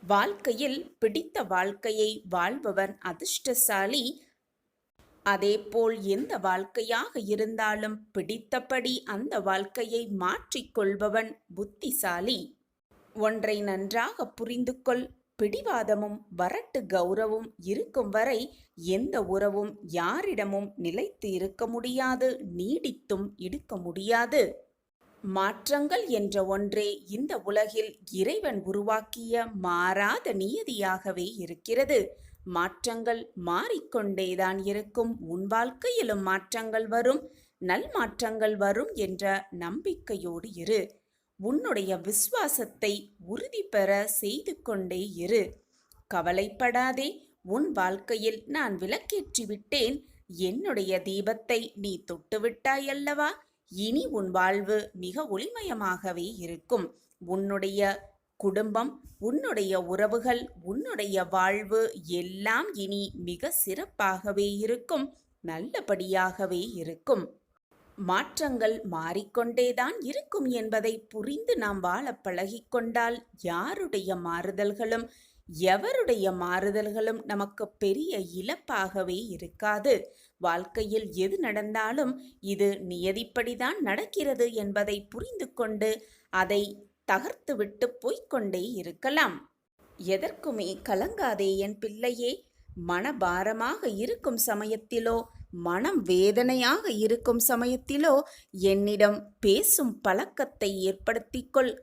வாழ்க்கையில் பிடித்த வாழ்க்கையை வாழ்பவன் அதிர்ஷ்டசாலி. அதேபோல் எந்த வாழ்க்கையாக இருந்தாலும் பிடித்தபடி அந்த வாழ்க்கையை மாற்றிக்கொள்பவன் புத்திசாலி. ஒன்றை நன்றாக புரிந்து கொள். பிடிவாதமும் வரட்டு கௌரவம் இருக்கும் வரை எந்த உறவும் யாரிடமும் நிலைத்து இருக்க முடியாது, நீடித்தும் இருக்க முடியாது. மாற்றங்கள் என்ற ஒன்றே இந்த உலகில் இறைவன் உருவாக்கிய மாறாத நியதியாகவே இருக்கிறது. மாற்றங்கள் மாறிக்கொண்டேதான் இருக்கும். உன் வாழ்க்கையிலும் மாற்றங்கள் வரும், நல் மாற்றங்கள் வரும் என்ற நம்பிக்கையோடு இரு. உன்னுடைய விசுவாசத்தை உறுதி பெற செய்து கொண்டே இரு. கவலைப்படாதே. உன் வாழ்க்கையில் நான் விளக்கேற்றி விட்டேன். என்னுடைய தீபத்தை நீ தொட்டுவிட்டாய் அல்லவா? இனி உன் வாழ்வு மிக ஒளிமயமாகவே இருக்கும். உன்னுடைய குடும்பம், உன்னுடைய உறவுகள், உன்னுடைய வாழ்வு எல்லாம் இனி மிக சிறப்பாகவே இருக்கும், நல்லபடியாகவே இருக்கும். மாற்றங்கள் மாறிக்கொண்டேதான் இருக்கும் என்பதை புரிந்து நாம் வாழ பழகிக்கொண்டால் யாருடைய மாறுதல்களும் எவருடைய மாறுதல்களும் நமக்கு பெரிய இழப்பாகவே இருக்காது. வாழ்க்கையில் எது நடந்தாலும் இது நியதிப்படிதான் நடக்கிறது என்பதை புரிந்து கொண்டு அதை தகர்த்துவிட்டு போய்க்கொண்டே இருக்கலாம். எதற்குமே கலங்காதே என் பிள்ளையே. மனபாரமாக இருக்கும் சமயத்திலோ, மனம் வேதனையாக இருக்கும் சமயத்திலோ என்னிடம் பேசும் பழக்கத்தை ஏற்படுத்திக்கொள்.